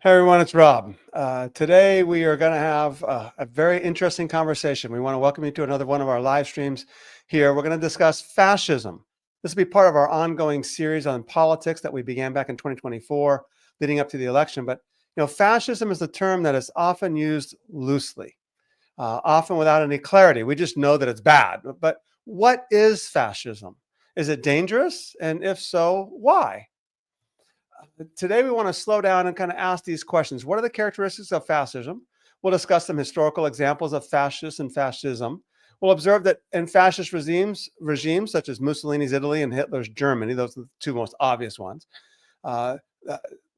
Hey everyone, it's Rob. Today we are going to have a very interesting conversation. We want to welcome you to another one of our live streams here. We're going to discuss fascism. This will be part of our ongoing series on politics that we began back in 2024, leading up to the election. But fascism is a term that is often used loosely, often without any clarity. We just know that it's bad. But what is fascism? Is it dangerous? And if so, why? Today, we want to slow down and kind of ask these questions. What are the characteristics of fascism? We'll discuss some historical examples of fascists and fascism. We'll observe that in fascist regimes such as Mussolini's Italy and Hitler's Germany, those are the two most obvious ones,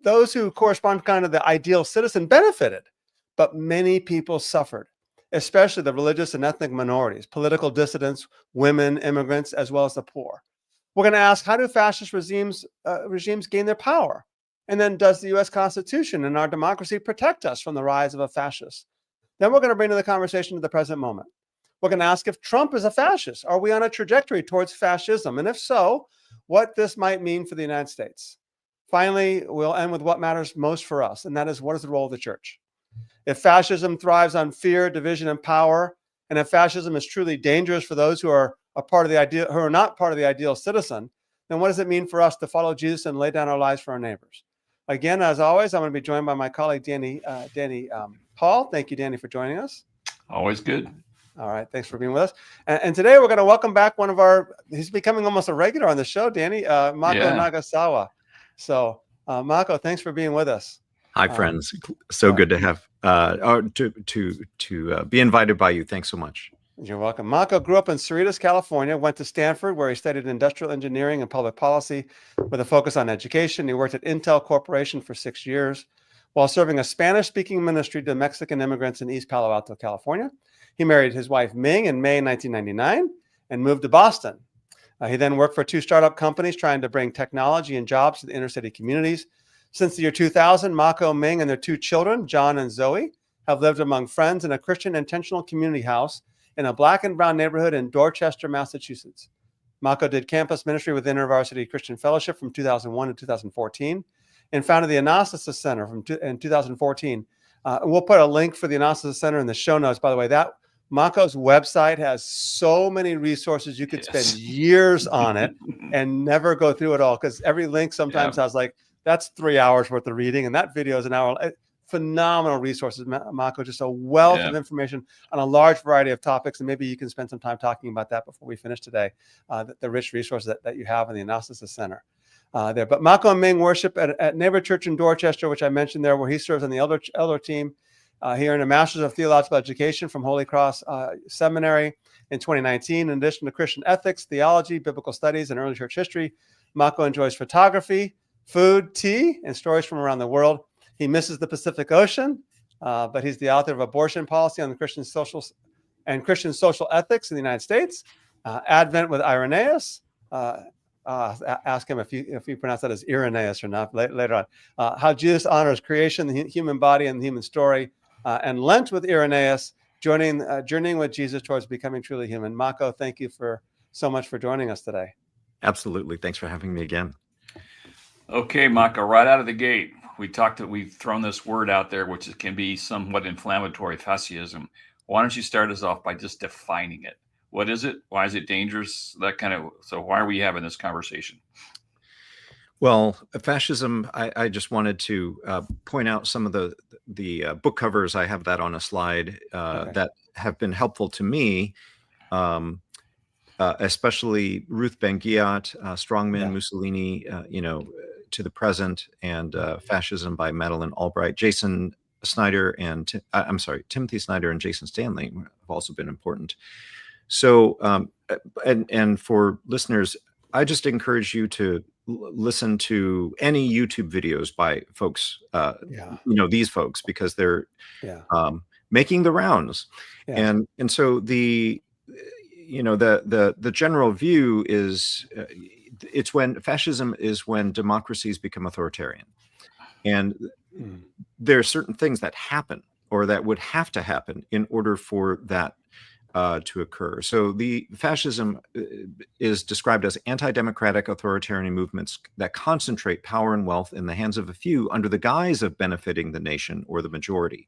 those who correspond to kind of the ideal citizen benefited, but many people suffered, especially the religious and ethnic minorities, political dissidents, women, immigrants, as well as the poor. We're going to ask, how do fascist regimes gain their power? And then, does the U.S. Constitution and our democracy protect us from the rise of a fascist? Then we're going to bring to the conversation to the present moment. We're going to ask if Trump is a fascist. Are we on a trajectory towards fascism? And if so, what this might mean for the United States. Finally, we'll end with what matters most for us, and that is, what is the role of the church? If fascism thrives on fear, division, and power, and if fascism is truly dangerous for those who are who are not part of the ideal citizen, then what does it mean for us to follow Jesus and lay down our lives for our neighbors? Again, as always, I'm going to be joined by my colleague, Danny Paul. Thank you, Danny, for joining us. Always good. All right. Thanks for being with us. And today we're going to welcome back he's becoming almost a regular on the show, Danny, Mako Nagasawa. So, Mako, thanks for being with us. Hi, friends. So good to have, to be invited by you. Thanks so much. You're welcome. Mako grew up in Cerritos, California, went to Stanford, where he studied industrial engineering and public policy with a focus on education. He worked at Intel Corporation for 6 years while serving a Spanish-speaking ministry to Mexican immigrants in East Palo Alto, California. He married his wife, Ming, in May 1999 and moved to Boston. He then worked for 2 startup companies trying to bring technology and jobs to the inner city communities. Since the year 2000, Mako, Ming, and their 2 children, John and Zoe, have lived among friends in a Christian intentional community house in a Black and brown neighborhood in Dorchester, Massachusetts. Mako did campus ministry with InterVarsity Christian Fellowship from 2001 to 2014 and founded the Anastasis Center in 2014. We'll put a link for the Anastasis Center in the show notes. By the way, that Mako's website has so many resources. You could spend years on it and never go through it all, because every link sometimes has that's 3 hours worth of reading, and that video is an hour. Phenomenal resources, Mako, just a wealth of information on a large variety of topics. And maybe you can spend some time talking about that before we finish today, the rich resources that you have in the Anastasis Center there. But Mako and Ming worship at Neighbor Church in Dorchester, which I mentioned there, where he serves on the elder team. He earned a Master's of Theological Education from Holy Cross Seminary in 2019. In addition to Christian ethics, theology, biblical studies, and early church history, Mako enjoys photography, food, tea, and stories from around the world. He misses the Pacific Ocean, but he's the author of Abortion Policy on the Christian Social Ethics in the United States, Advent with Irenaeus. Ask him if you pronounce that as Irenaeus or not later on. How Jesus honors creation, the human body, and the human story, and Lent with Irenaeus, journeying with Jesus towards becoming truly human. Mako, thank you so much for joining us today. Absolutely. Thanks for having me again. Okay, Mako, right out of the gate, we've thrown this word out there, which can be somewhat inflammatory, fascism. Why don't you start us off by just defining it? What is it? Why is it dangerous? So why are we having this conversation? Well, fascism, I just wanted to point out some of the book covers. I have that on a slide that have been helpful to me, especially Ruth Ben-Ghiat, Strongman, Mussolini, to the present, and Fascism by Madeleine Albright. Timothy Snyder and Jason Stanley have also been important. So, and for listeners, I just encourage you to listen to any YouTube videos by folks, these folks, because they're making the rounds. And so the general view is it's when fascism is when democracies become authoritarian. And there are certain things that happen, or that would have to happen, in order for that to occur. So the fascism is described as anti-democratic authoritarian movements that concentrate power and wealth in the hands of a few under the guise of benefiting the nation or the majority.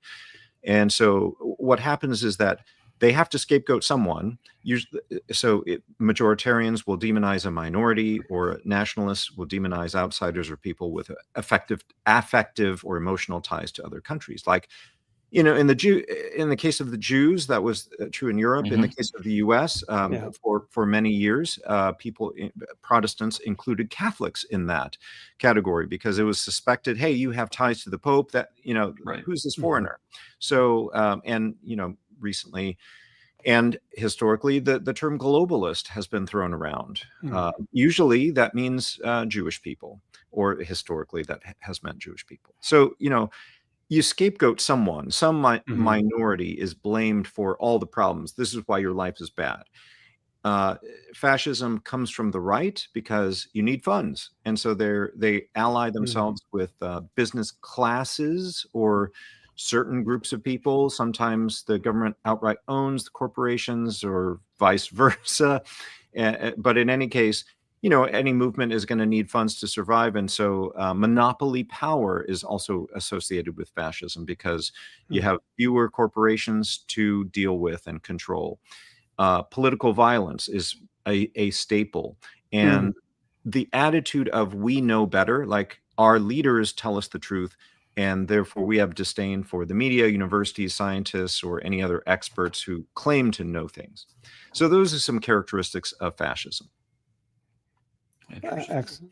And so what happens is that they have to scapegoat someone. Majoritarians will demonize a minority, or nationalists will demonize outsiders or people with affective or emotional ties to other countries. Like, in the case of the Jews, that was true in Europe. In the case of the U.S., for many years, Protestants included Catholics in that category because it was suspected, hey, you have ties to the Pope. That who's this foreigner? So recently and historically, the term globalist has been thrown around. Usually, that means Jewish people, or historically, that has meant Jewish people. So you scapegoat someone. Some minority is blamed for all the problems. This is why your life is bad. Fascism comes from the right because you need funds. And so they ally themselves with business classes or certain groups of people. Sometimes the government outright owns the corporations or vice versa. But in any case, any movement is going to need funds to survive. And so monopoly power is also associated with fascism because you have fewer corporations to deal with and control. Political violence is a staple. And the attitude of we know better, like our leaders tell us the truth, and therefore we have disdain for the media, universities, scientists, or any other experts who claim to know things. So those are some characteristics of fascism.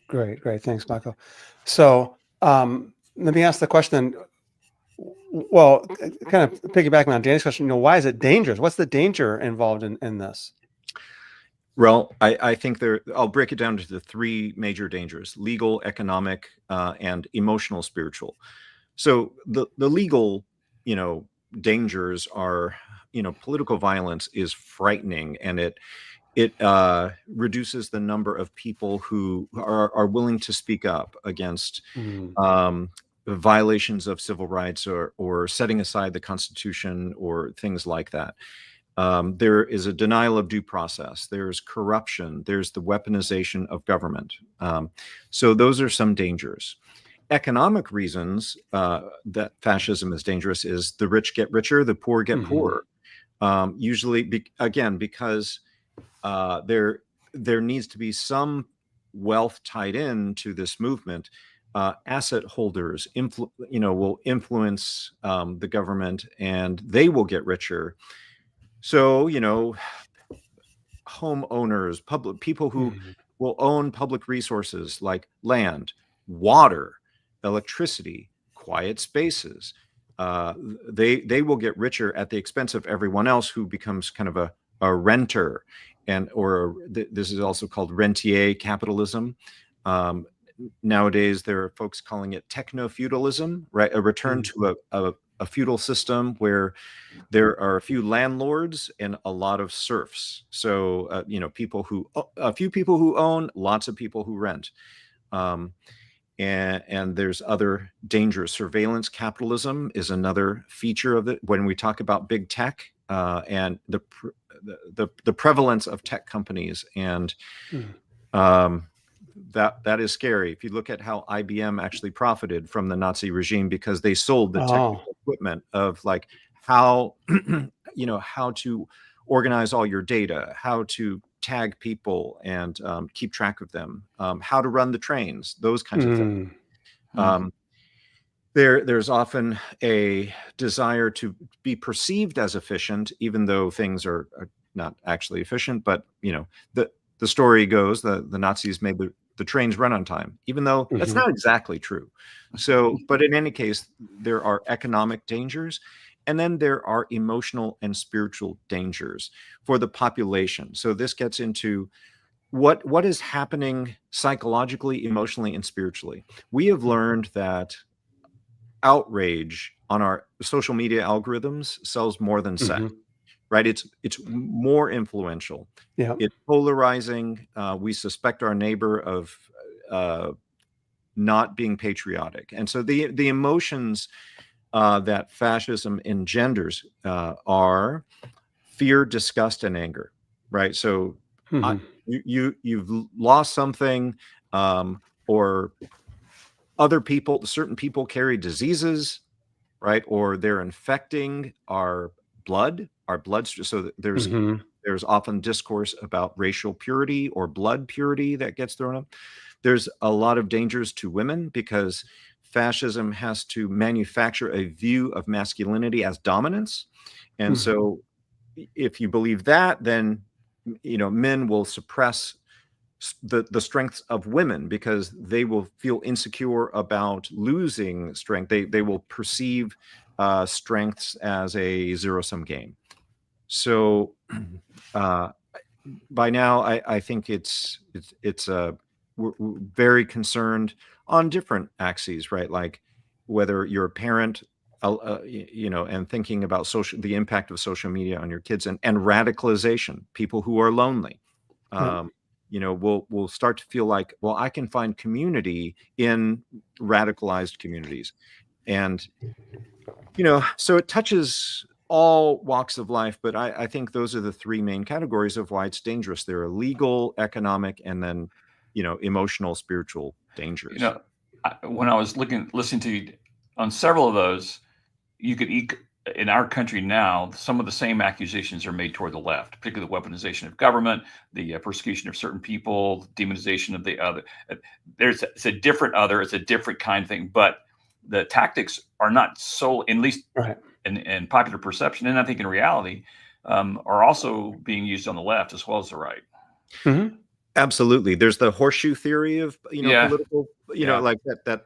Great. Thanks, Mako. So let me ask the question. Well, kind of piggybacking on Danny's question, why is it dangerous? What's the danger involved in this? Well, I think I'll break it down to the three major dangers: legal, economic, and emotional, spiritual. So the legal, dangers are, political violence is frightening, and it reduces the number of people who are willing to speak up against violations of civil rights or setting aside the Constitution or things like that. There is a denial of due process. There's corruption. There's the weaponization of government. So those are some dangers. Economic reasons that fascism is dangerous is the rich get richer, the poor get poorer. Usually, because there needs to be some wealth tied in to this movement. Asset holders will influence the government, and they will get richer. So homeowners, people who will own public resources like land, water, electricity, quiet spaces. They will get richer at the expense of everyone else who becomes kind of a renter, this is also called rentier capitalism. Nowadays, there are folks calling it techno-feudalism, right? A return to a feudal system where there are a few landlords and a lot of serfs. So, a few people who own, lots of people who rent. And there's other dangers. Surveillance capitalism is another feature of it. When we talk about big tech and the prevalence of tech companies, and that is scary. If you look at how IBM actually profited from the Nazi regime because they sold the technical equipment of like how how to organize all your data, how to tag people and keep track of them, how to run the trains, those kinds of things. There's often a desire to be perceived as efficient, even though things are not actually efficient. But the story goes the Nazis made the trains run on time, even though that's not exactly true. So, but in any case, there are economic dangers. And then there are emotional and spiritual dangers for the population. So this gets into what is happening psychologically, emotionally, and spiritually. We have learned that outrage on our social media algorithms sells more than sex, right? It's more influential. It's polarizing. We suspect our neighbor of not being patriotic. And so the emotions that fascism engenders are fear, disgust, and anger, right? So Mhm. you've lost something, or certain people carry diseases, right? Or they're infecting our blood. So Mhm. there's often discourse about racial purity or blood purity that gets thrown up. There's a lot of dangers to women because fascism has to manufacture a view of masculinity as dominance. And Mhm. so if you believe that, then men will suppress the strengths of women because they will feel insecure about losing strength. They will perceive strengths as a zero-sum game. So by now, I think we're very concerned on different axes, right? Like whether you're a parent, and thinking about the impact of social media on your kids, and radicalization, people who are lonely. Right. Will start to feel like, well, I can find community in radicalized communities. And, so it touches all walks of life, but I think those are the three main categories of why it's dangerous. There are legal, economic, and then, emotional, spiritual You dangers. know, when I was listening to you on several of those, you could in our country now, some of the same accusations are made toward the left, particularly the weaponization of government, the persecution of certain people, demonization of the other. It's a different other, it's a different kind of thing, but the tactics are not so, at least Right. in popular perception, and I think in reality, are also being used on the left as well as the right. Mhm. Absolutely. There's the horseshoe theory of, Yeah, political, yeah, like that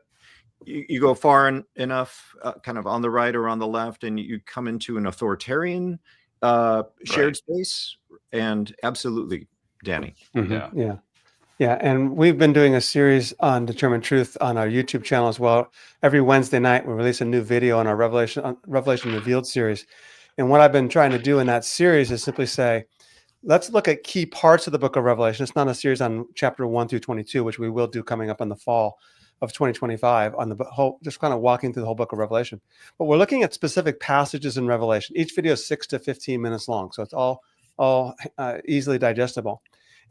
you go far enough, kind of on the right or on the left, and you come into an authoritarian shared right. space. And absolutely, Danny. Mhm. Yeah. Yeah. Yeah, and we've been doing a series on Determined Truth on our YouTube channel as well. Every Wednesday night, we release a new video on our Revelation Revealed series. And what I've been trying to do in that series is simply say, let's look at key parts of the book of Revelation. It's not a series on chapter 1 through 22, which we will do coming up in the fall of 2025 on the whole, just kind of walking through the whole book of Revelation. But we're looking at specific passages in Revelation. Each video is 6 to 15 minutes long, so it's all easily digestible.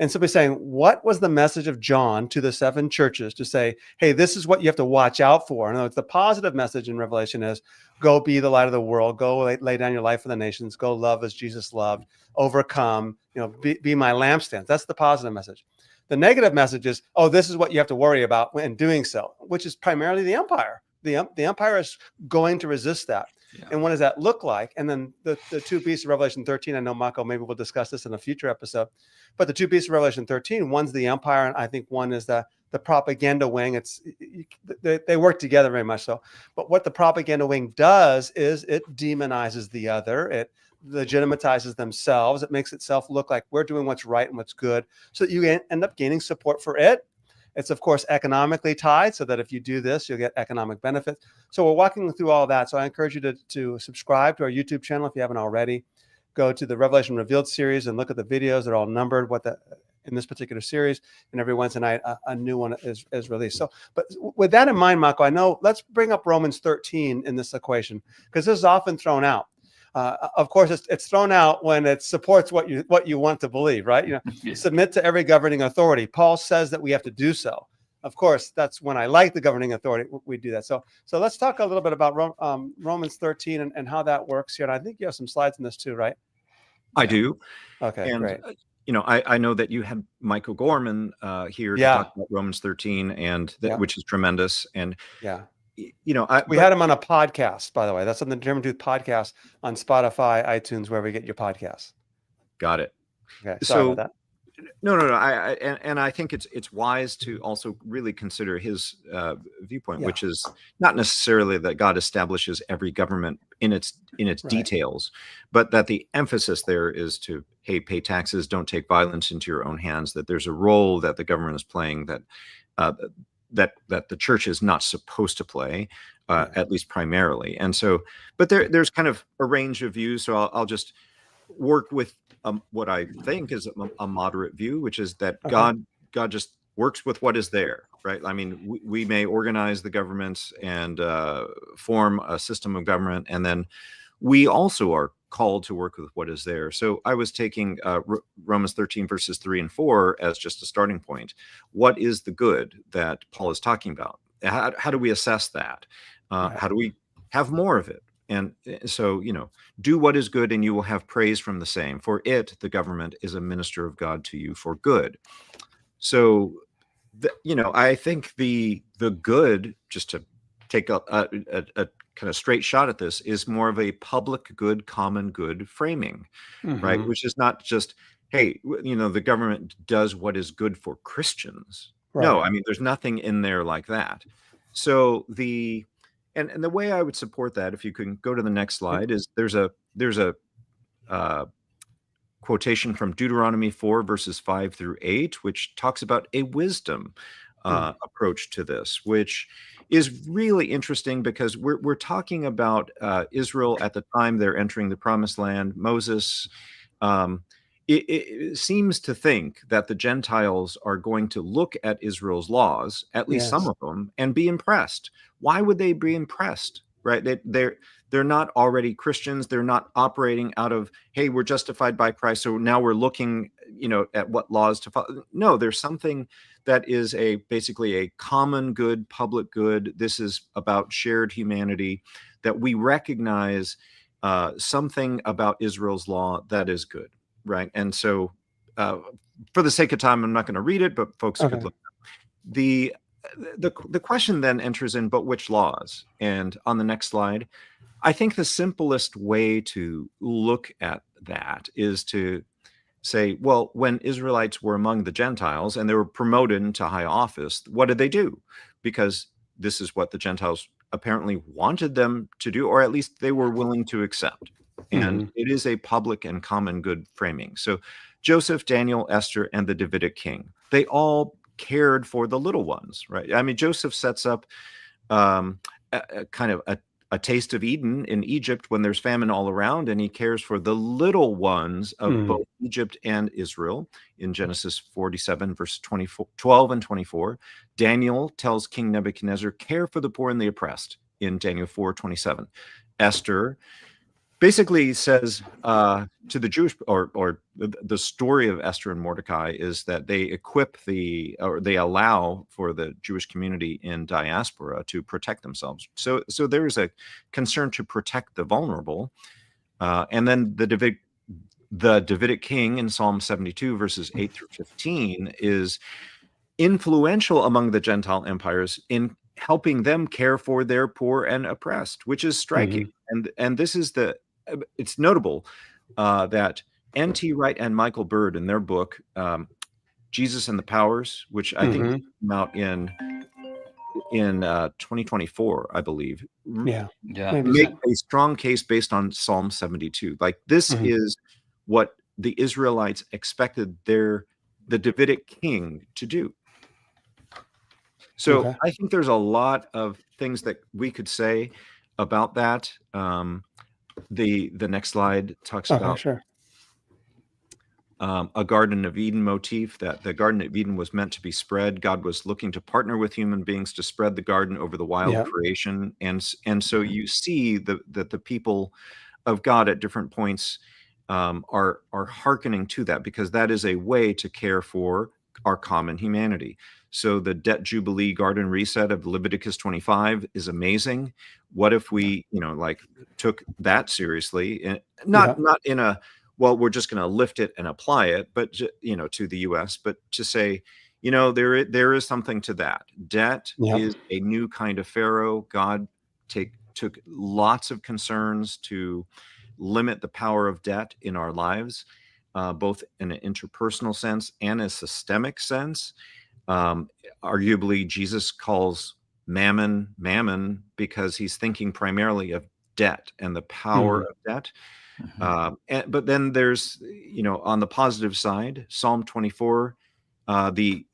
And simply saying, what was the message of John to the seven churches to say, hey, this is what you have to watch out for? In other words, the positive message in Revelation is go be the light of the world, go lay down your life for the nations, go love as Jesus loved, overcome, be my lampstands. That's the positive message. The negative message is, oh, this is what you have to worry about in doing so, which is primarily the empire. The empire is going to resist that. Yeah. And what does that look like? And then the two beasts of Revelation 13, I know, Mako, maybe we'll discuss this in a future episode, but the two beasts of Revelation 13, one's the empire, and I think one is the propaganda wing. They work together very much so. But what the propaganda wing does is it demonizes the other. It legitimatizes themselves. It makes itself look like we're doing what's right and what's good, so that you end up gaining support for it. It's, of course, economically tied, so that if you do this, you'll get economic benefits. So we're walking through all that. So I encourage you to subscribe to our YouTube channel if you haven't already. Go to the Revelation Revealed series and look at the videos. They're all numbered in this particular series. And every Wednesday night, a new one is released. So, but with that in mind, Mako, I know, let's bring up Romans 13 in this equation, because this is often thrown out. Of course, it's thrown out when it supports what you want to believe, right? Yeah. Submit to every governing authority. Paul says that we have to do so. Of course, that's when I like the governing authority, we do that. So let's talk a little bit about Romans 13 and how that works here. And I think you have some slides in this too, right? I do. Okay, And, great. I know that you had Michael Gorman here to Yeah. talk about Romans 13, and Yeah. which is tremendous. And, Yeah. we had him on a podcast, by the way. That's on the Determined Truth podcast on Spotify, iTunes, wherever you get your podcasts. Got it. Okay, sorry about that. No. I think it's wise to also really consider his viewpoint, Yeah. which is not necessarily that God establishes every government in its Right. details, but that the emphasis there is to, hey, pay taxes, don't take violence into your own hands. That there's a role that the government is playing that the church is not supposed to play, at least primarily. And so, but there's kind of a range of views. So I'll just work with what I think is a moderate view, which is that God just works with what is there, right? I mean, we may organize the governments and form a system of government, and then we also are called to work with what is there. So I was taking Romans 13 verses 3 and 4 as just a starting point. What is the good that Paul is talking about? How do we assess that? How do we have more of it? And so, do what is good and you will have praise from the same. For it, the government, is a minister of God to you for good. So, I think the good, just to take a kind of straight shot at this, is more of a public good, common good framing, right? Which is not just, hey, the government does what is good for Christians. Right. No, I mean, there's nothing in there like that. So and the way I would support that, if you can go to the next slide, is there's a quotation from Deuteronomy 4 verses 5 through 8, which talks about a wisdom approach to this, which is really interesting because we're talking about Israel at the time they're entering the Promised Land. Moses it seems to think that the Gentiles are going to look at Israel's laws, at least some of them, and be impressed. Why would they be impressed? Right? They're not already Christians. They're not operating out of, hey, we're justified by Christ, so now we're looking, at what laws to follow. No, there's something that is basically a common good, public good. This is about shared humanity, that we recognize something about Israel's law that is good, right? And so, for the sake of time, I'm not going to read it, but folks could look. The question then enters in, but which laws? And on the next slide, I think the simplest way to look at that is to say, well, when Israelites were among the Gentiles and they were promoted into high office, what did they do? Because this is what the Gentiles apparently wanted them to do, or at least they were willing to accept. And it is a public and common good framing. So Joseph, Daniel, Esther, and the Davidic king, they all cared for the little ones, right? I mean, Joseph sets up a kind of a taste of Eden in Egypt when there's famine all around, and he cares for the little ones of both Egypt and Israel in Genesis 47, verse 12 and 24. Daniel tells King Nebuchadnezzar, care for the poor and the oppressed in Daniel 4:27. Esther basically says to the Jewish, or the story of Esther and Mordecai is that they they allow for the Jewish community in diaspora to protect themselves. So there is a concern to protect the vulnerable. And then the Davidic king in Psalm 72 verses 8 through 15 is influential among the Gentile empires in helping them care for their poor and oppressed, which is striking. And this is it's notable that N.T. Wright and Michael Bird, in their book, Jesus and the Powers, which I think came out in 2024, I believe, Yeah. make a strong case based on Psalm 72. Like, this is what the Israelites expected the Davidic king to do. So I think there's a lot of things that we could say about that. The next slide talks about a Garden of Eden motif, that the Garden of Eden was meant to be spread. God was looking to partner with human beings to spread the garden over the wild creation. And so you see that the people of God at different points are hearkening to that, because that is a way to care for our common humanity. So the debt jubilee garden reset of Leviticus 25 is amazing. What if we, took that seriously, and not in a, well, we're just going to lift it and apply it, but to the U.S., but to say, there is something to that. Debt is a new kind of Pharaoh. God took lots of concerns to limit the power of debt in our lives, both in an interpersonal sense and a systemic sense. Arguably, Jesus calls mammon because he's thinking primarily of debt and the power of debt. But then there's, on the positive side, Psalm 24, the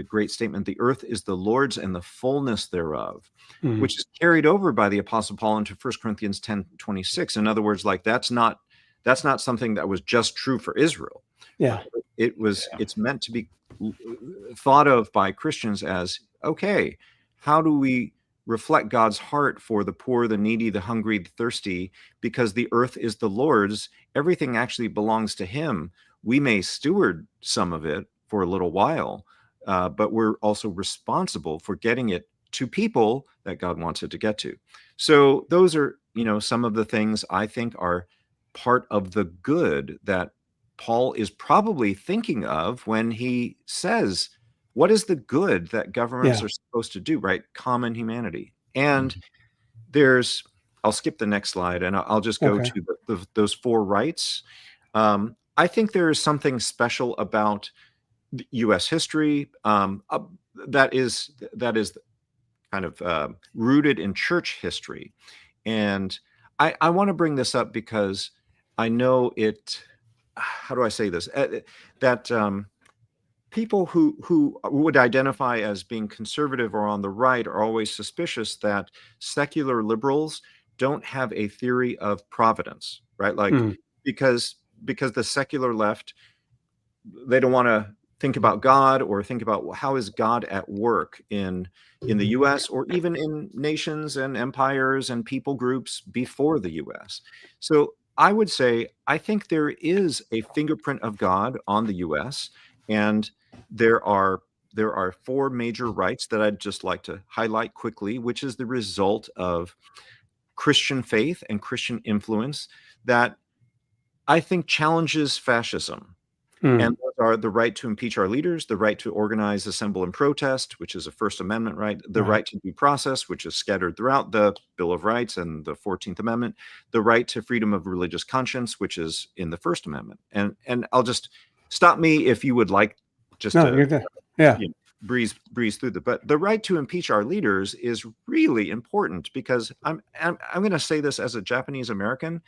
great statement, the earth is the Lord's and the fullness thereof, which is carried over by the Apostle Paul into 1 Corinthians 10:26. In other words, like, that's not something that was just true for Israel. It's meant to be thought of by Christians as, okay, how do we reflect God's heart for the poor, the needy, the hungry, the thirsty, because the earth is the Lord's. Everything actually belongs to him. We may steward some of it for a little while, but we're also responsible for getting it to people that God wants it to get to. So those are, some of the things I think are part of the good that Paul is probably thinking of when he says, what is the good that governments are supposed to do, right? Common humanity. And I'll skip the next slide and I'll just go to those 4 rights. I think there is something special about U.S. history that is kind of rooted in church history. And I want to bring this up because I know how do I say this? That people who would identify as being conservative or on the right are always suspicious that secular liberals don't have a theory of providence, right? Like, because the secular left, they don't want to think about God or think about how is God at work in the US or even in nations and empires and people groups before the US. So I would say, I think there is a fingerprint of God on the US, and there are 4 major rights that I'd just like to highlight quickly, which is the result of Christian faith and Christian influence that I think challenges fascism. And those are the right to impeach our leaders, the right to organize, assemble, and protest, which is a First Amendment right, the right to due process, which is scattered throughout the Bill of Rights and the 14th Amendment, the right to freedom of religious conscience, which is in the First Amendment. And I'll just stop me if you would like just to breeze through but the right to impeach our leaders is really important because I'm going to say this as a Japanese American,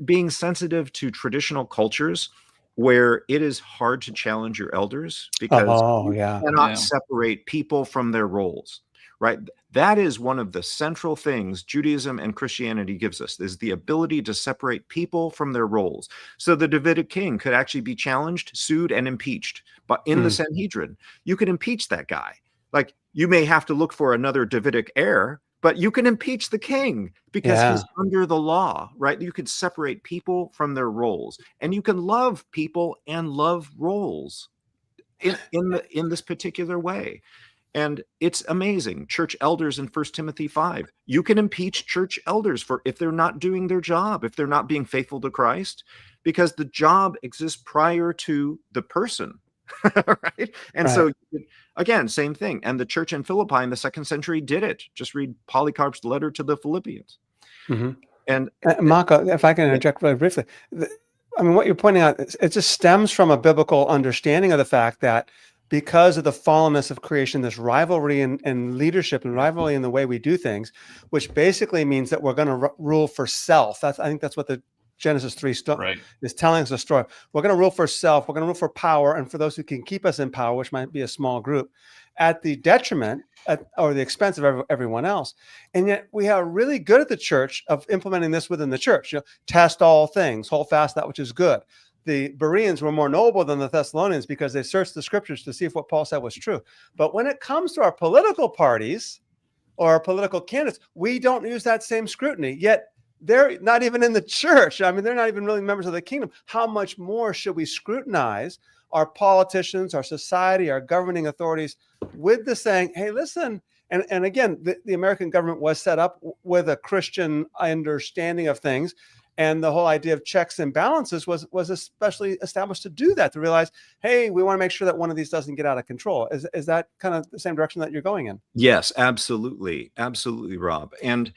being sensitive to traditional cultures where it is hard to challenge your elders because you cannot separate people from their roles, right? That is one of the central things Judaism and Christianity gives us, is the ability to separate people from their roles. So the Davidic king could actually be challenged, sued, and impeached. But in the Sanhedrin, you could impeach that guy. Like, you may have to look for another Davidic heir, but you can impeach the king because he's under the law, right? You can separate people from their roles, and you can love people and love roles in this particular way. And it's amazing. Church elders in 1 Timothy 5, you can impeach church elders if they're not doing their job, if they're not being faithful to Christ, because the job exists prior to the person. Right? And so again, same thing. And the church in Philippi in the 2nd century did it. Just read Polycarp's letter to the Philippians. And Mako, if I can interject really briefly, what you're pointing out, it just stems from a biblical understanding of the fact that because of the fallenness of creation, this rivalry in leadership and rivalry in the way we do things, which basically means that we're going to rule for self. I think that's what the Genesis 3 is telling us a story. We're going to rule for self. We're going to rule for power, and for those who can keep us in power, which might be a small group, at the detriment or the expense of everyone else. And yet we are really good at the church of implementing this within the church. Test all things, hold fast that which is good. The Bereans were more noble than the Thessalonians because they searched the scriptures to see if what Paul said was true. But when it comes to our political parties or our political candidates, we don't use that same scrutiny. Yet they're not even in the church. They're not even really members of the kingdom. How much more should we scrutinize our politicians, our society, our governing authorities with the saying, hey, listen, and again, the American government was set up with a Christian understanding of things. And the whole idea of checks and balances was especially established to do that, to realize, hey, we want to make sure that one of these doesn't get out of control. Is that kind of the same direction that you're going in? Yes, absolutely. Absolutely, Rob. And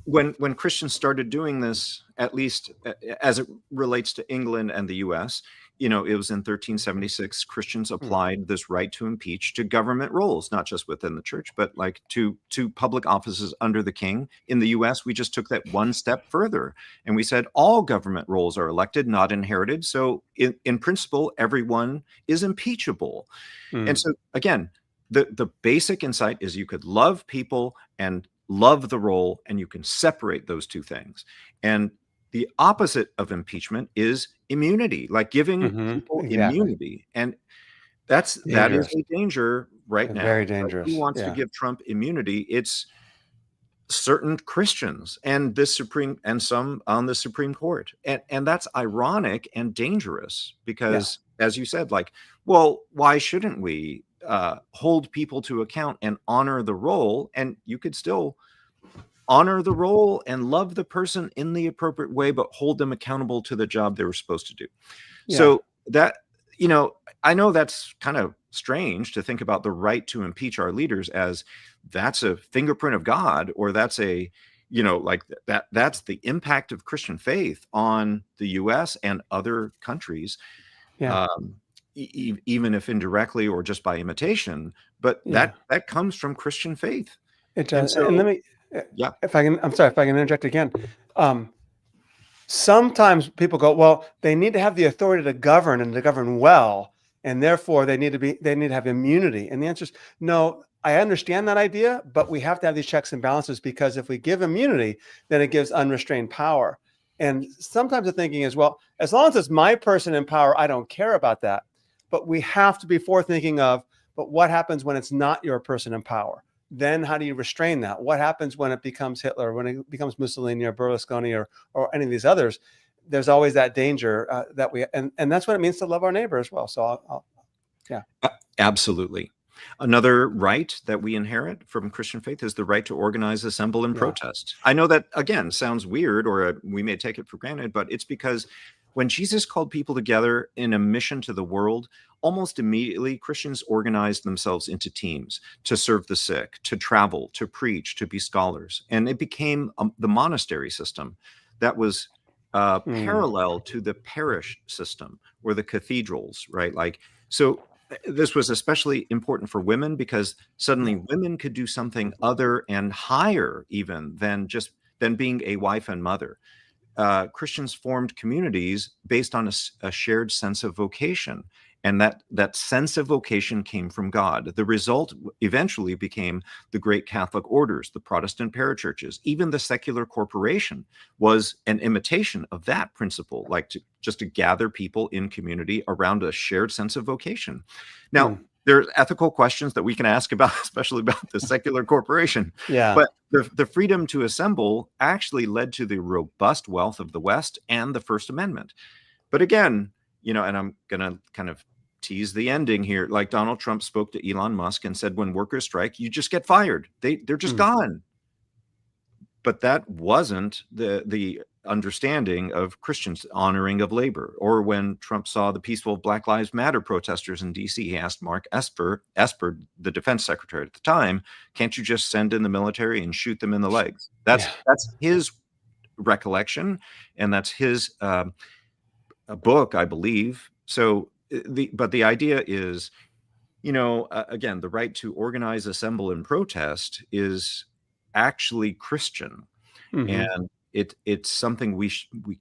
when Christians started doing this, at least as it relates to England and the US, it was in 1376, Christians applied this right to impeach to government roles, not just within the church, but like to public offices under the king. In the US, we just took that one step further. And we said all government roles are elected, not inherited. So in principle, everyone is impeachable. And so again, the basic insight is you could love people and love the role, and you can separate those two things. And the opposite of impeachment is immunity, like giving people immunity. And that is a danger right now. Very Like, who dangerous. wants to Yeah. give Trump immunity? It's certain Christians and this Supreme and some on the Supreme Court. And that's ironic and dangerous because, as you said, like, well, why shouldn't we hold people to account and honor the role? And you could still honor the role and love the person in the appropriate way, but hold them accountable to the job they were supposed to do. Yeah. So that, you know, I know that's kind of strange to think about the right to impeach our leaders as that's a fingerprint of God, or that's a, you know, like that's the impact of Christian faith on the US and other countries. Yeah. Even if indirectly or just by imitation, but Yeah. that comes from Christian faith. It And does. And let so, me, yeah. I'm sorry if I can interject again. Sometimes people go, well, they need to have the authority to govern and to govern well, and therefore they need to have immunity. And the answer is no. I understand that idea, but we have to have these checks and balances, because if we give immunity, then it gives unrestrained power. And sometimes the thinking is, well, as long as it's my person in power, I don't care about that. But we have to be forethinking of, but what happens when it's not your person in power? Then how do you restrain that? What happens when it becomes Hitler, when it becomes Mussolini or Berlusconi or any of these others? There's always that danger that we, and that's what it means to love our neighbor as well. So yeah. Absolutely. Another right that we inherit from Christian faith is the right to organize, assemble, and protest. I know that, again, sounds weird, or we may take it for granted, but it's because when Jesus called people together in a mission to the world, almost immediately Christians organized themselves into teams to serve the sick, to travel, to preach, to be scholars. And it became the monastery system that was parallel to the parish system or the cathedrals, right? Like, so this was especially important for women because suddenly women could do something other and higher even than being a wife and mother. Christians formed communities based on a shared sense of vocation, and that sense of vocation came from God. The result eventually became the great Catholic orders, the Protestant parachurches. Even the secular corporation was an imitation of that principle, like just to gather people in community around a shared sense of vocation. Now, there's ethical questions that we can ask about, especially about the secular corporation. Yeah. But the freedom to assemble actually led to the robust wealth of the West and the First Amendment. But again, you know, and I'm going to kind of tease the ending here. Like Donald Trump spoke to Elon Musk and said, when workers strike, you just get fired. They're just gone. But that wasn't the understanding of Christians' honoring of labor. Or when Trump saw the peaceful Black Lives Matter protesters in DC, he asked Mark Esper, the defense secretary at the time, can't you just send in the military and shoot them in the legs? That's his recollection, and that's his book, I believe. So but the idea is, you know, again, the right to organize, assemble, and protest is actually Christian. And it's something we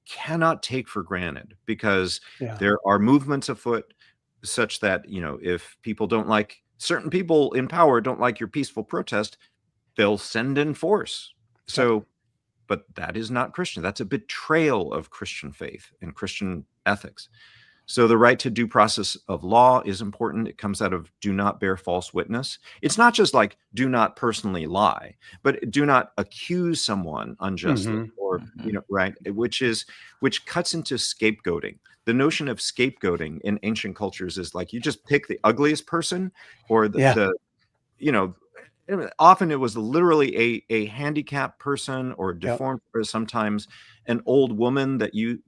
cannot take for granted, because there are movements afoot such that, you know, if people don't like, certain people in power don't like your peaceful protest, they'll send in force. So, but that is not Christian. That's a betrayal of Christian faith and Christian ethics. So the right to due process of law is important. It comes out of do not bear false witness. It's not just like do not personally lie, but do not accuse someone unjustly or, you know, right, which cuts into scapegoating. The notion of scapegoating in ancient cultures is like you just pick the ugliest person or the you know, often it was literally a handicapped person or deformed, or sometimes an old woman that you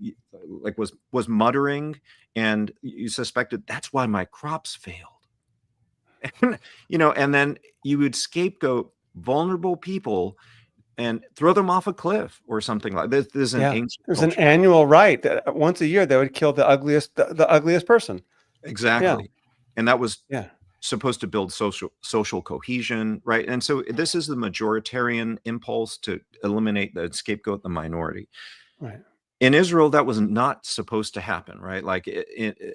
like was muttering, and you suspected that's why my crops failed. You know, and then you would scapegoat vulnerable people and throw them off a cliff or something like this. This is an ancient There's culture. an annual rite that once a year they would kill the ugliest person. Exactly. And that was Yeah. supposed to build social cohesion, right? And so this is the majoritarian impulse to eliminate the scapegoat the minority. Right. In Israel, that was not supposed to happen, right? Like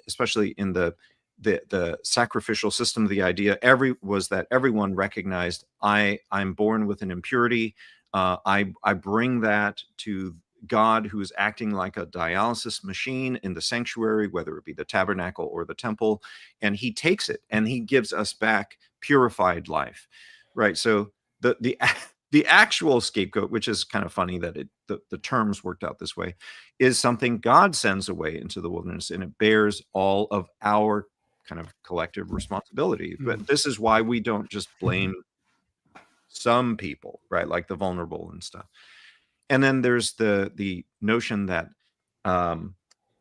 especially in the sacrificial system, the idea was that everyone recognized I'm born with an impurity. I bring that to God who is acting like a dialysis machine in the sanctuary, whether it be the tabernacle or the temple, and he takes it and he gives us back purified life, right? So the actual scapegoat, which is kind of funny that the terms worked out this way, is something God sends away into the wilderness, and it bears all of our kind of collective responsibility. But this is why we don't just blame some people, right? Like the vulnerable and stuff. And then there's the notion that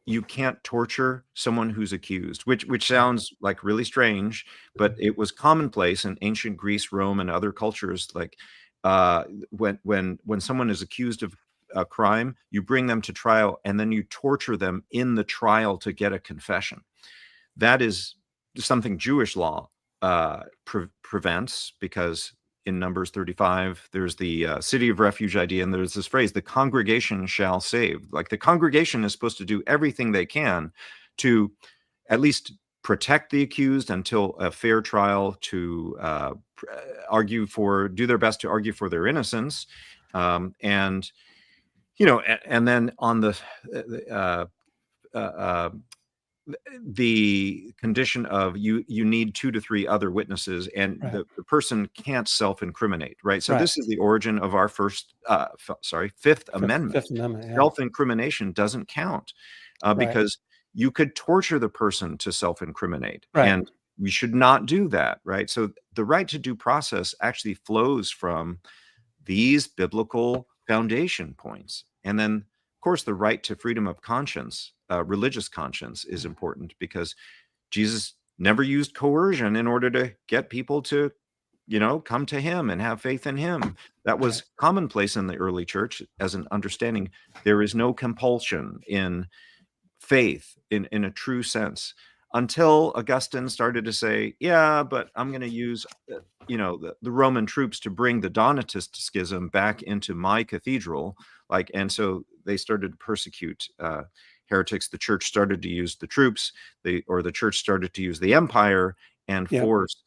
you can't torture someone who's accused, which sounds like really strange, but it was commonplace in ancient Greece, Rome, and other cultures. Like when someone is accused of a crime, you bring them to trial and then you torture them in the trial to get a confession. That is something Jewish law prevents, because in Numbers 35, there's the city of refuge idea, and there's this phrase, the congregation shall save. Like the congregation is supposed to do everything they can to at least protect the accused until a fair trial, to do their best to argue for their innocence. And then on the condition of you need 2 to 3 other witnesses, and the person can't self-incriminate, right? So this is the origin of our Fifth Amendment. Fifth Amendment, yeah. Self-incrimination doesn't count because you could torture the person to self-incriminate, and we should not do that, right? So the right to due process actually flows from these biblical foundation points. And then, of course, the right to freedom of conscience, religious conscience, is important, because Jesus never used coercion in order to get people to, come to him and have faith in him. That was commonplace in the early church as an understanding. There is no compulsion in faith in a true sense, until Augustine started to say, yeah, but I'm going to use the Roman troops to bring the Donatist schism back into my cathedral. And so they started to persecute heretics. The church started to use the troops, the church started to use the empire and force.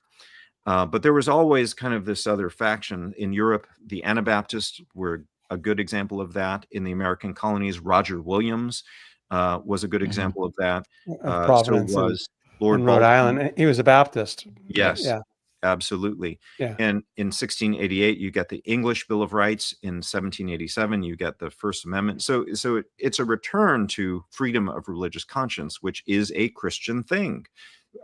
But there was always kind of this other faction in Europe. The Anabaptists were a good example of that. In the American colonies, Roger Williams was a good example of that. Providence, so was Lord in Rhode Island. He was a Baptist. Yes. Yeah. Absolutely. Yeah. And in 1688, you get the English Bill of Rights. In 1787, you get the First Amendment. So it's a return to freedom of religious conscience, which is a Christian thing.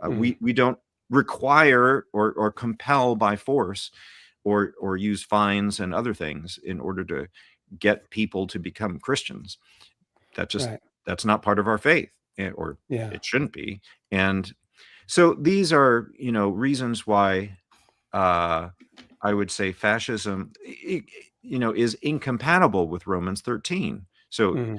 We don't require or compel by force or use fines and other things in order to get people to become Christians. That's not part of our faith, or it shouldn't be. And so these are, reasons why I would say fascism, is incompatible with Romans 13. So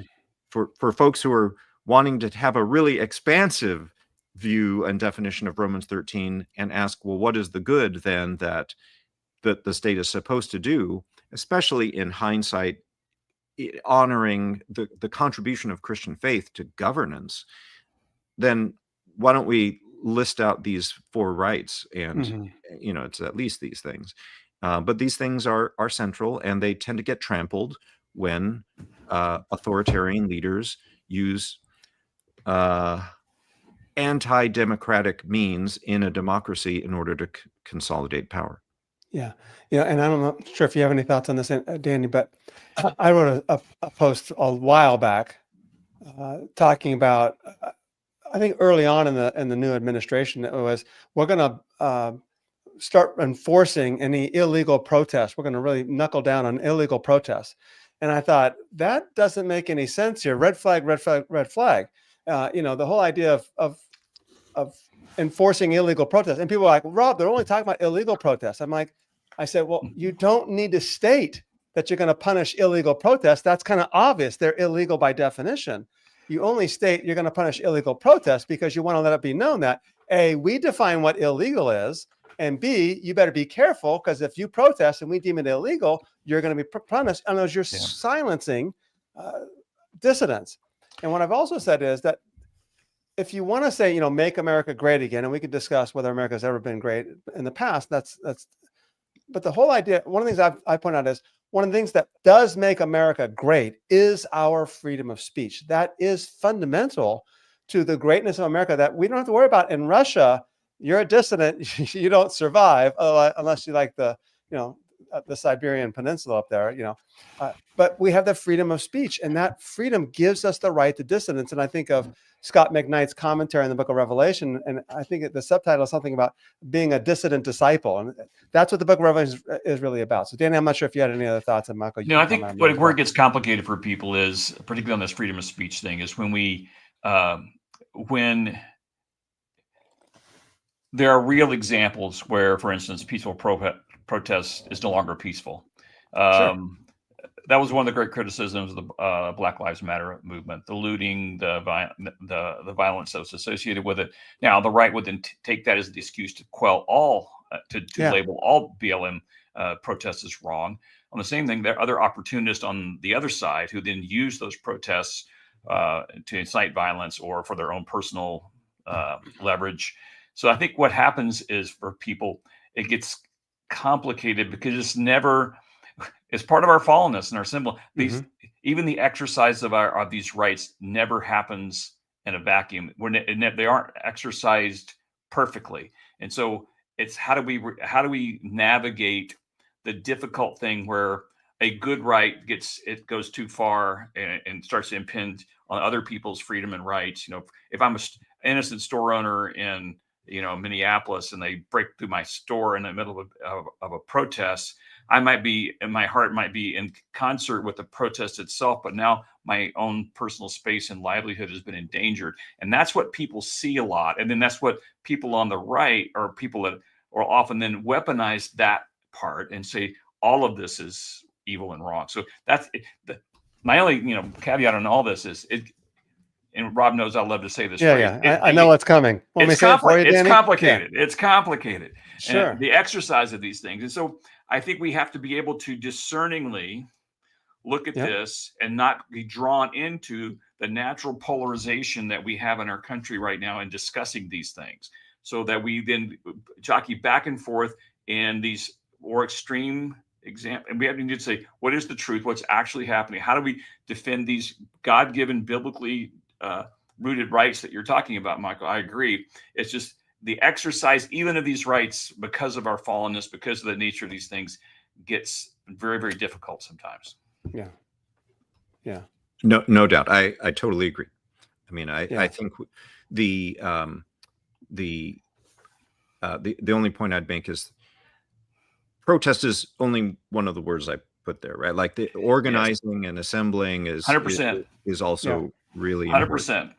for folks who are wanting to have a really expansive view and definition of Romans 13 and ask, well, what is the good then that the state is supposed to do, especially in hindsight, honoring the contribution of Christian faith to governance, then why don't we list out these 4 rights? And it's at least these things, but these things are central, and they tend to get trampled when authoritarian leaders use anti-democratic means in a democracy in order to consolidate power. Yeah. And I'm not sure if you have any thoughts on this, Danny, but I wrote a post a while back talking about, I think early on in the new administration, it was, we're going to start enforcing any illegal protests. We're going to really knuckle down on illegal protests. And I thought, that doesn't make any sense here. Red flag, red flag, red flag. The whole idea of enforcing illegal protests. And people are like, Rob, they're only talking about illegal protests. I said, well, you don't need to state that you're going to punish illegal protests. That's kind of obvious. They're illegal by definition. You only state you're going to punish illegal protests because you want to let it be known that, A, we define what illegal is, and B, you better be careful, because if you protest and we deem it illegal, you're going to be punished. And as you're silencing dissidents. And what I've also said is that if you want to say, make America great again, and we could discuss whether America's ever been great in the past, but the whole idea, one of the things I point out is, one of the things that does make America great is our freedom of speech. That is fundamental to the greatness of America, that we don't have to worry about. In Russia, you're a dissident, you don't survive unless you like the Siberian Peninsula up there, but we have the freedom of speech, and that freedom gives us the right to dissidence. And I think of Scott McKnight's commentary in the book of Revelation, and I think the subtitle is something about being a dissident disciple, and that's what the book of Revelation is really about. So Danny, I'm not sure if you had any other thoughts on Mako. No, I think where it gets complicated for people is, particularly on this freedom of speech thing, is when there are real examples where, for instance, peaceful protest is no longer peaceful. Sure. That was one of the great criticisms of the Black Lives Matter movement: the looting, the violence that was associated with it. Now, the right would then take that as the excuse to quell all, to label all BLM protests as wrong. On the same thing, there are other opportunists on the other side who then use those protests to incite violence or for their own personal leverage. So I think what happens is, for people, it gets complicated because it's part of our fallenness and our symbol. Even the exercise of these rights never happens in a vacuum. They aren't exercised perfectly, and so it's how do we navigate the difficult thing where a good right goes too far and starts to impinge on other people's freedom and rights. If I'm an innocent store owner in Minneapolis, and they break through my store in the middle of a protest, I might be, and my heart might be in concert with the protest itself, but now my own personal space and livelihood has been endangered. And that's what people see a lot. And then that's what people on the right, or people that are often then weaponize that part and say all of this is evil and wrong. So that's my only caveat on all this is it. And Rob knows I love to say this phrase. I know what's coming. It's complicated. It's complicated. Sure. And the exercise of these things. And so I think we have to be able to discerningly look at this and not be drawn into the natural polarization that we have in our country right now in discussing these things, so that we then jockey back and forth in these more extreme examples. And we have to say, what is the truth? What's actually happening? How do we defend these God-given, biblically rooted rights that you're talking about, Michael? I agree. It's just the exercise even of these rights, because of our fallenness, because of the nature of these things, gets very, very difficult sometimes. Yeah. No doubt. I totally agree. I mean, I think the only point I'd make is protest is only one of the words I put there, right? Like the organizing and assembling is 100% is also really 100%.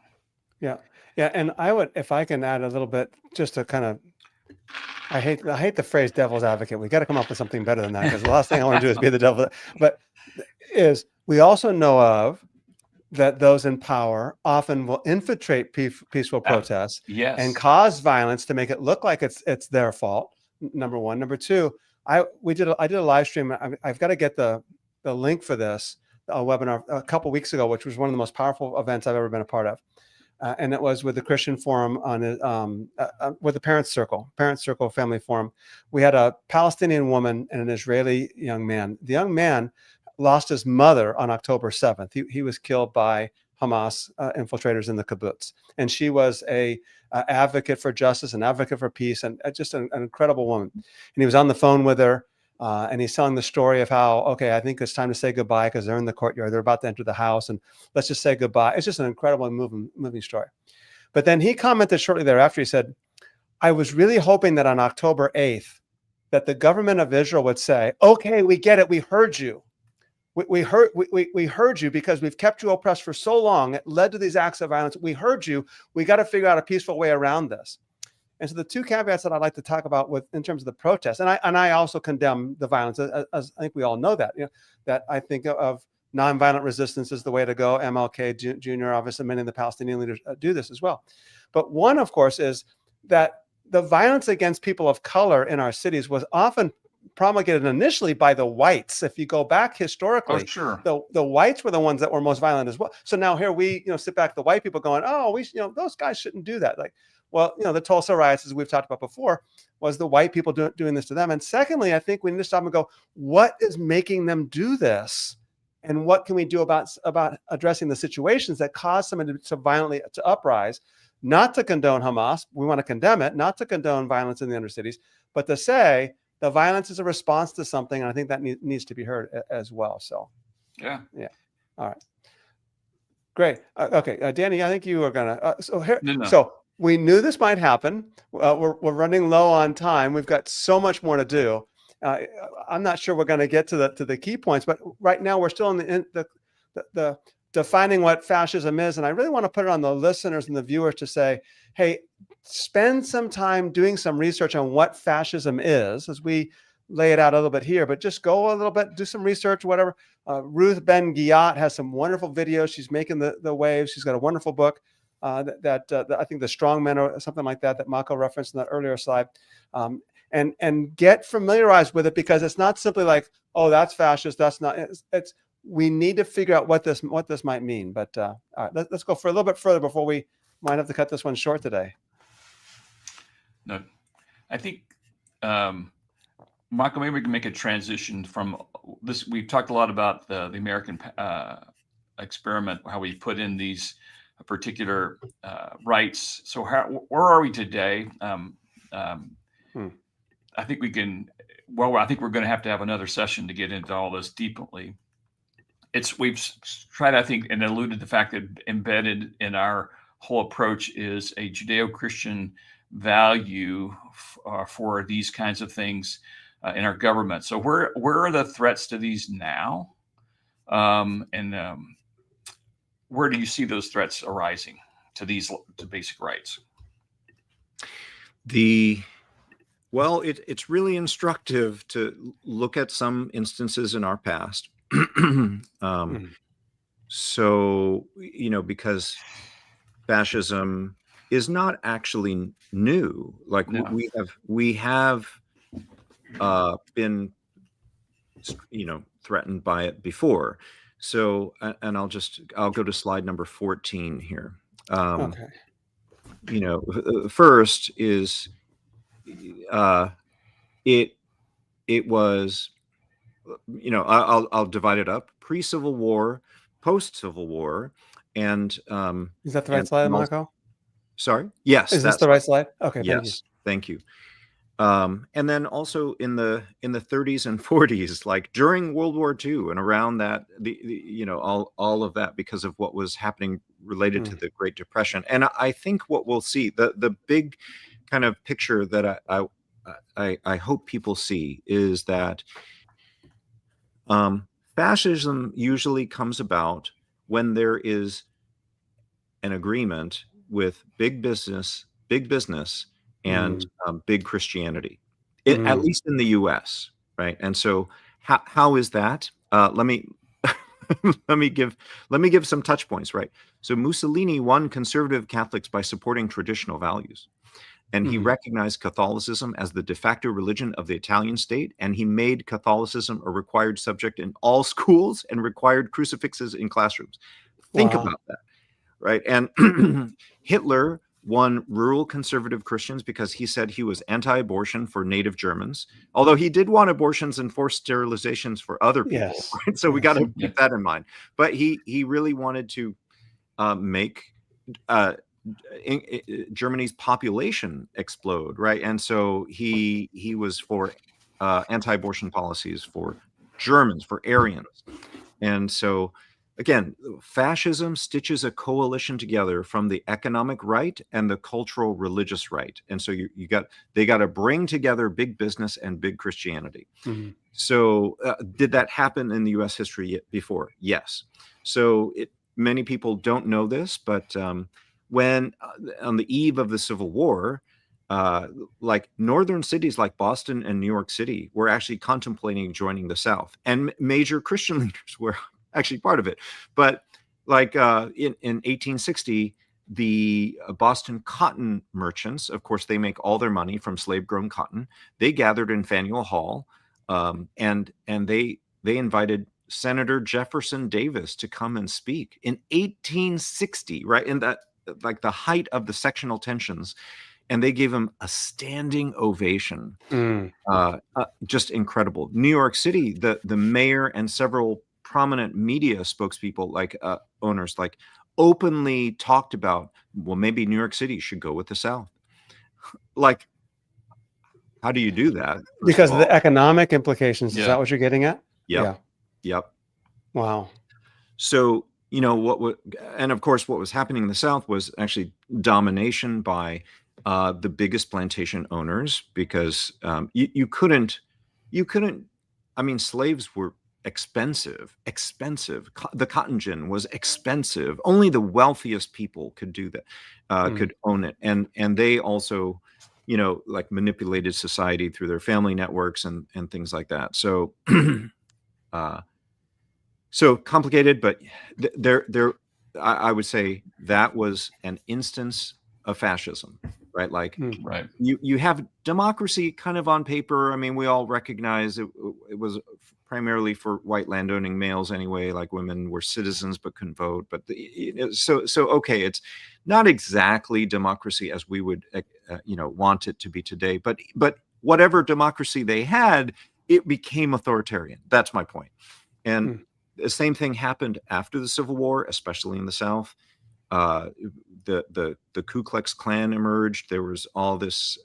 Yeah. And I would, if I can add a little bit, just to kind of, I hate the phrase devil's advocate. We got to come up with something better than that, because the last thing I want to do is be the devil. But we also know of that those in power often will infiltrate peaceful protests and cause violence to make it look like it's their fault. Number one. Number two, I did a live stream. I've got to get the link for this webinar a couple weeks ago, which was one of the most powerful events I've ever been a part of. And it was with the Christian Forum with the Parents Circle Family Forum. We had a Palestinian woman and an Israeli young man. The young man lost his mother on October 7th. He was killed by Hamas infiltrators in the kibbutz. And she was a advocate for justice, an advocate for peace, and just an incredible woman. And he was on the phone with her. And he's telling the story of how, okay, I think it's time to say goodbye, because they're in the courtyard. They're about to enter the house, and let's just say goodbye. It's just an incredible moving story. But then he commented shortly thereafter. He said, I was really hoping that on October 8th, that the government of Israel would say, okay, we get it. We heard you. We heard you, because we've kept you oppressed for so long. It led to these acts of violence. We heard you. We got to figure out a peaceful way around this. And so the two caveats that I'd like to talk about in terms of the protests, and I also condemn the violence, as I think we all know that, that I think of nonviolent resistance as the way to go. MLK Jr., obviously many of the Palestinian leaders do this as well. But one, of course, is that the violence against people of color in our cities was often promulgated initially by the whites. If you go back historically, the whites were the ones that were most violent as well. So now here we, sit back, the white people going, oh, those guys shouldn't do that. Like, Well, the Tulsa riots, as we've talked about before, was the white people doing this to them. And secondly, I think we need to stop and go, what is making them do this? And what can we do about addressing the situations that cause someone to violently to uprise? Not to condone Hamas, we want to condemn it, not to condone violence in the inner cities, but to say the violence is a response to something, and I think that needs to be heard as well. So, yeah. All right, great. Okay, Danny, I think you are gonna. No. So we knew this might happen. We're running low on time. We've got so much more to do. I'm not sure we're going to get to the key points, but right now we're still in the defining what fascism is. And I really want to put it on the listeners and the viewers to say, hey, spend some time doing some research on what fascism is, as we lay it out a little bit here, but just go a little bit, do some research, whatever. Ruth Ben-Ghiat has some wonderful videos. She's making the waves. She's got a wonderful book that I think The Strong Men or something like that Mako referenced in that earlier slide. And get familiarized with it, because it's not simply like, oh, that's fascist. That's not. It's we need to figure out what this might mean. But all right, let's go for a little bit further before we might have to cut this one short today. No, I think, Mako, maybe we can make a transition from this. We've talked a lot about the American experiment, how we put in these particular rights. So where are we today? I think we can. Well, I think we're going to have another session to get into all this deeply. We've tried, I think, and alluded to the fact that embedded in our whole approach is a Judeo-Christian value for these kinds of things in our government. So where are the threats to these now? And where do you see those threats arising to basic rights? Well, it's really instructive to look at some instances in our past. So, because fascism is not actually new. Like, No. we have been, threatened by it before. So, and I'll go to slide number 14 here. Okay. First is, it was, I'll divide it up: pre-Civil War, post-Civil War, and is that the right slide, Mako? Sorry, yes, is this the right slide? Okay, yes, thank you. And then also in the 30s and 40s, like during World War II and around that, all of that, because of what was happening related to the Great Depression. And I think what we'll see, the big kind of picture that I hope people see, is that fascism usually comes about when there is an agreement with big business and big Christianity, at least in the U.S., right? And so, how is that? Let me give some touch points, right? So Mussolini won conservative Catholics by supporting traditional values, and he recognized Catholicism as the de facto religion of the Italian state, and he made Catholicism a required subject in all schools and required crucifixes in classrooms. Think about that, right? And Hitler won rural conservative Christians because he said he was anti-abortion for native Germans, although he did want abortions and forced sterilizations for other people. Yes. Right? So we got to keep that in mind. But he really wanted to make Germany's population explode, right? And so he was for anti-abortion policies for Germans, for Aryans. And so, again, fascism stitches a coalition together from the economic right and the cultural religious right. And so they got to bring together big business and big Christianity. So did that happen in the U.S. history before? Yes. So many people don't know this, but when on the eve of the Civil War, like northern cities like Boston and New York City were actually contemplating joining the South, and major Christian leaders were actually part of it. But like in 1860, the Boston cotton merchants, of course, they make all their money from slave-grown cotton. They gathered in Faneuil Hall, and they invited Senator Jefferson Davis to come and speak in 1860, right? And like the height of the sectional tensions, and they gave him a standing ovation. Just incredible. New York City, the mayor and several prominent media spokespeople, like owners, like openly talked about, well, maybe New York City should go with the South. Like, how do you do that? Because of the economic implications. Yeah. Is that what you're getting at? Yep. Yep. Wow. So, you know, and of course, what was happening in the South was actually domination by the biggest plantation owners, because you couldn't, I mean, slaves were expensive. The cotton gin was expensive. Only the wealthiest people could do that, could own it. And they also, you know, like manipulated society through their family networks and things like that. So, so complicated, but I would say that was an instance of fascism, right? Like, right. You have democracy kind of on paper. I mean, we all recognize it was primarily for white landowning males anyway. Like, women were citizens but couldn't vote. But so okay, it's not exactly democracy as we would you know, want it to be today. But whatever democracy they had, it became authoritarian. That's my point. And the same thing happened after the Civil War, especially in the South. The Ku Klux Klan emerged. There was all this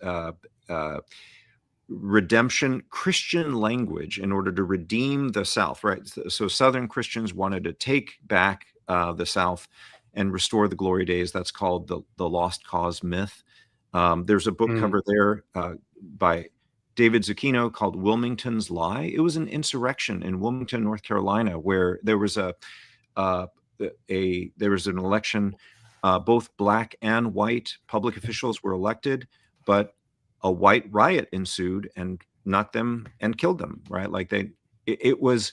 redemption, Christian language in order to redeem the South, right? So Southern Christians wanted to take back the South and restore the glory days. That's called the Lost Cause myth. There's a book cover there by David Zucchino called Wilmington's Lie. It was an insurrection in Wilmington, North Carolina, where there was there was an election. Both black and white public officials were elected, but a white riot ensued and knocked them and killed them. Right, like it was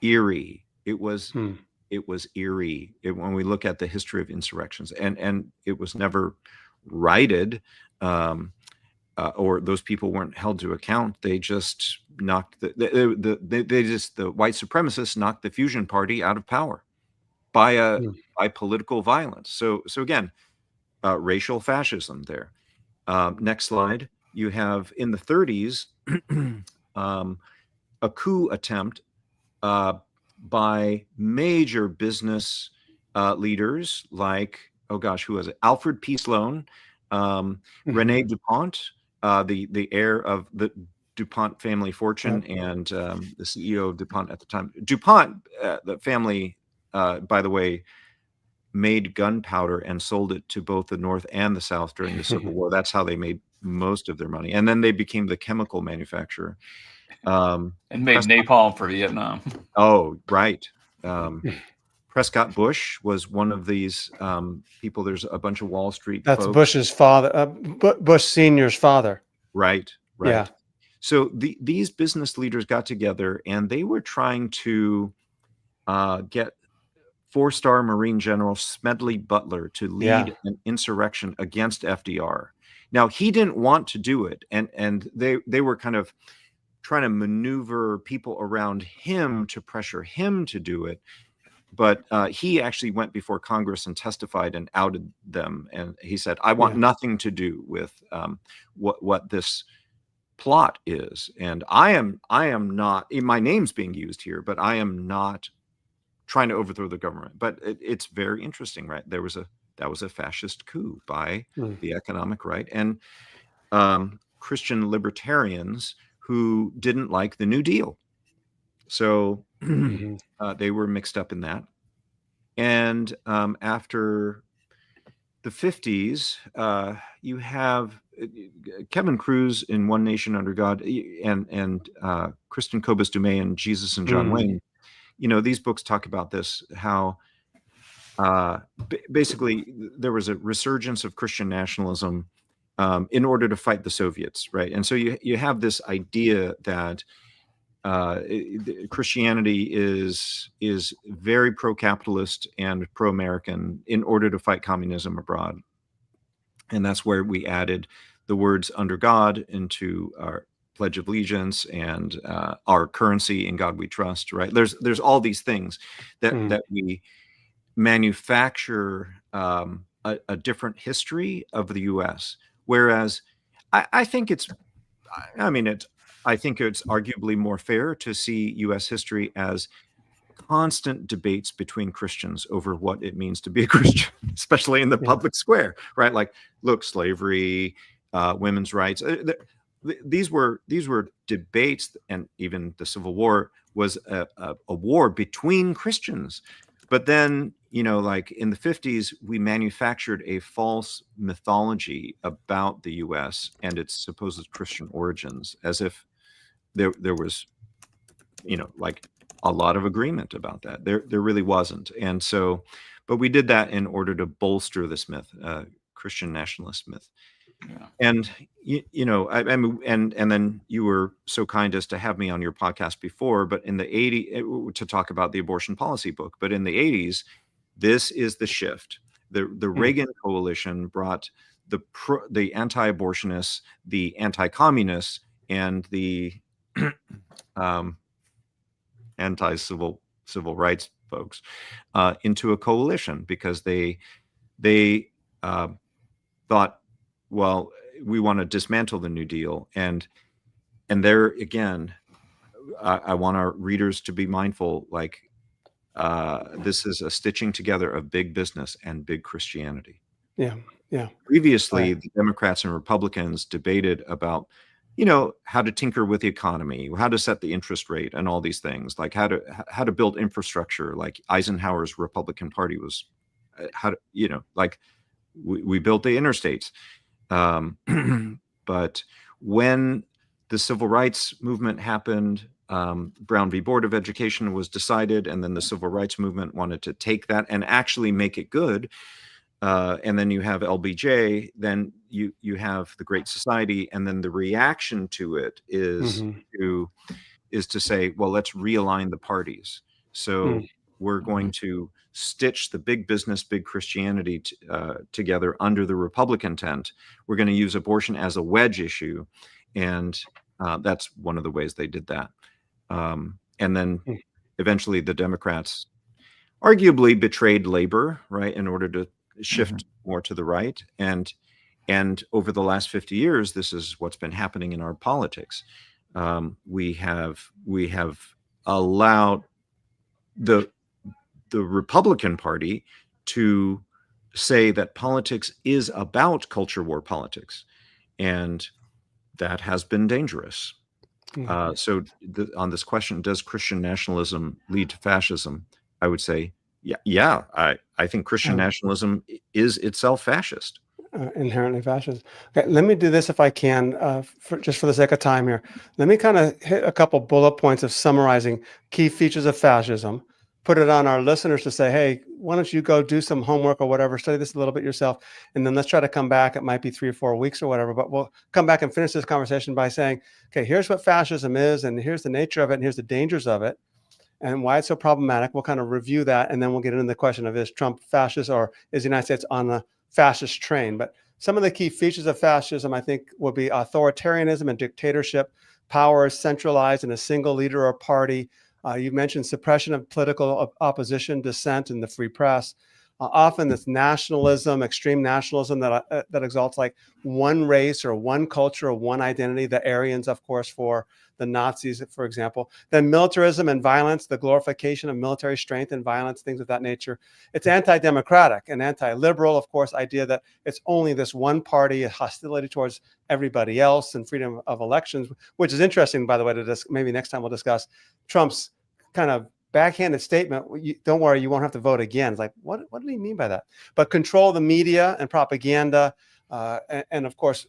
eerie. It was eerie when we look at the history of insurrections, and it was never righted. Or those people weren't held to account. They just knocked the white supremacists knocked the Fusion Party out of power by political violence. So again, racial fascism there. Next slide. You have in the 30s a coup attempt by major business leaders like, oh gosh, who was it? Alfred P. Sloan, Rene DuPont, the heir of the DuPont family fortune, and the CEO of DuPont at the time. DuPont, the family, by the way, made gunpowder and sold it to both the North and the South during the Civil War. That's how they made most of their money. And then they became the chemical manufacturer. And made napalm for Vietnam. Oh, right. Prescott Bush was one of these people. There's a bunch of Wall Street That's folks. Bush's father, Bush Senior's father. Right. Yeah. So these business leaders got together and they were trying to get 4-star Marine General Smedley Butler to lead an insurrection against FDR. Now, he didn't want to do it, and they were kind of trying to maneuver people around him to pressure him to do it. But he actually went before Congress and testified and outed them. And he said, I want nothing to do with what this plot is. And I am not, my name's being used here, but I am not trying to overthrow the government. But it's very interesting, right? That was a fascist coup by the economic right and Christian libertarians who didn't like the New Deal. So they were mixed up in that. And after the 50s, you have Kevin Cruz in One Nation Under God and Kristen Kobus Dumais and Jesus and John Wayne. You know, these books talk about this, how basically there was a resurgence of Christian nationalism in order to fight the Soviets, right? And so you have this idea that Christianity is very pro-capitalist and pro-American in order to fight communism abroad. And that's where we added the words under God into our Pledge of Allegiance and our currency, In God We Trust, right? There's all these things that we manufacture a different history of the U.S. Whereas I think I think it's arguably more fair to see U.S. history as constant debates between Christians over what it means to be a Christian, especially in the public square, right? Like, look, slavery, women's rights. These were debates, and even the Civil War was a war between Christians. But then, like in the 50s, we manufactured a false mythology about the U.S. and its supposed Christian origins, as if there was, like a lot of agreement about that. There really wasn't. And so, but we did that in order to bolster this myth, Christian nationalist myth. Yeah. And I mean, and then you were so kind as to have me on your podcast before, but in the 80s to talk about the abortion policy book. But in the 80s, this is the shift. The Reagan coalition brought the anti-abortionists, the anti-communists, and the anti-civil rights folks into a coalition, because they thought, well, we want to dismantle the New Deal. And there again, I want our readers to be mindful, like this is a stitching together of big business and big Christianity. Yeah. Previously, the Democrats and Republicans debated about, how to tinker with the economy, how to set the interest rate, and all these things, like how to build infrastructure. Like Eisenhower's Republican Party was like we built the interstates. But when the civil rights movement happened, Brown v. Board of Education was decided, and then the civil rights movement wanted to take that and actually make it good. And then you have LBJ, then you have the Great Society, and then the reaction to it is to say, well, let's realign the parties. So we're going to stitch the big business, big Christianity together under the Republican tent. We're going to use abortion as a wedge issue, and that's one of the ways they did that. And then eventually the Democrats arguably betrayed labor, right, in order to shift more to the right. And over the last 50 years, this is what's been happening in our politics. We have allowed the Republican Party to say that politics is about culture war politics, and that has been dangerous. So on this question, does Christian nationalism lead to fascism? I would say, yeah. I think Christian nationalism is itself fascist. Inherently fascist. Okay, let me do this if I can, just for the sake of time here. Let me kind of hit a couple bullet points of summarizing key features of fascism, put it on our listeners to say, hey, why don't you go do some homework or whatever, study this a little bit yourself, and then let's try to come back. It might be 3 or 4 weeks or whatever, but we'll come back and finish this conversation by saying, okay, here's what fascism is, and here's the nature of it, and here's the dangers of it, and why it's so problematic. We'll kind of review that, and then we'll get into the question of, is Trump fascist, or is the United States on the fascist train? But some of the key features of fascism, I think, will be authoritarianism and dictatorship. Power is centralized in a single leader or party. You mentioned suppression of political opposition, dissent, and the free press. Often this nationalism, extreme nationalism that exalts like one race or one culture or one identity. The Aryans, of course, for the Nazis, for example. Then militarism and violence, the glorification of military strength and violence, things of that nature. It's anti-democratic and anti-liberal, of course, idea that it's only this one party, a hostility towards everybody else, and freedom of elections, which is interesting, by the way, maybe next time we'll discuss Trump's kind of backhanded statement, don't worry, you won't have to vote again. It's like, what do you mean by that? But control the media and propaganda, and of course,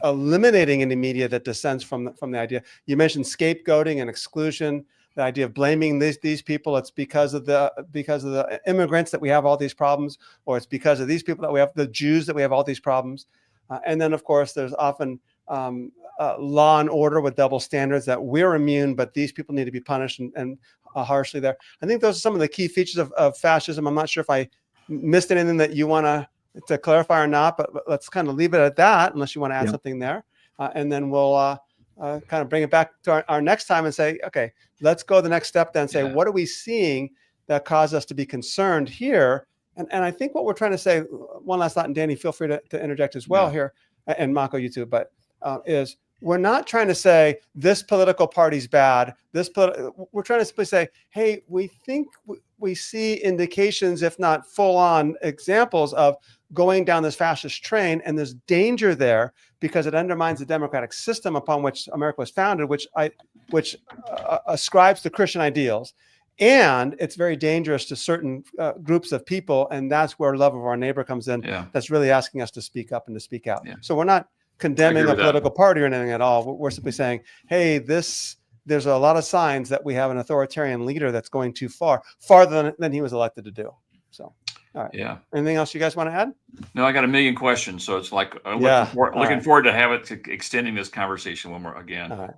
eliminating any media that dissents from the idea. You mentioned scapegoating and exclusion, the idea of blaming these people. It's because of the immigrants that we have all these problems, or it's because of these people that we have, the Jews, that we have all these problems. And then, of course, there's often law and order with double standards, that we're immune, but these people need to be punished and harshly there. I think those are some of the key features of fascism. I'm not sure if I missed anything that you want to clarify or not, but let's kind of leave it at that, unless you want to add something there. And then we'll kind of bring it back to our next time and say, okay, let's go the next step then and say, what are we seeing that caused us to be concerned here And I think what we're trying to say, one last thought, and Danny, feel free to interject as well here, and Mako, you too, but is we're not trying to say this political party's bad. We're trying to simply say, hey, we think we see indications, if not full-on examples, of going down this fascist train, and there's danger there because it undermines the democratic system upon which America was founded, which ascribes to Christian ideals. And it's very dangerous to certain groups of people, and that's where love of our neighbor comes in. Yeah. That's really asking us to speak up and to speak out. Yeah. So we're not condemning a political that. party or anything at all. We're simply saying, hey, there's a lot of signs that we have an authoritarian leader that's going too far, farther than he was elected to do. So, all right. Yeah. Anything else you guys want to add? No, I got a million questions, so it's like looking forward to extending this conversation one more again. All right.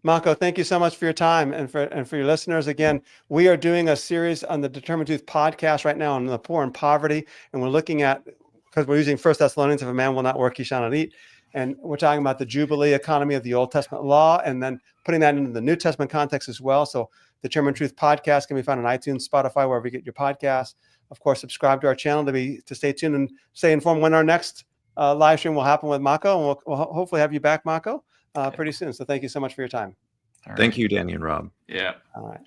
Mako, thank you so much for your time, and for your listeners. Again, we are doing a series on the Determined Truth podcast right now on the poor and poverty, and we're looking at, because we're using 1 Thessalonians, if a man will not work, he shall not eat. And we're talking about the Jubilee economy of the Old Testament law, and then putting that into the New Testament context as well. So the Determined Truth podcast can be found on iTunes, Spotify, wherever you get your podcasts. Of course, subscribe to our channel to stay tuned and stay informed when our next live stream will happen with Mako. And we'll hopefully have you back, Mako, pretty soon. So thank you so much for your time. Thank you, Danny and Rob. Yeah. All right.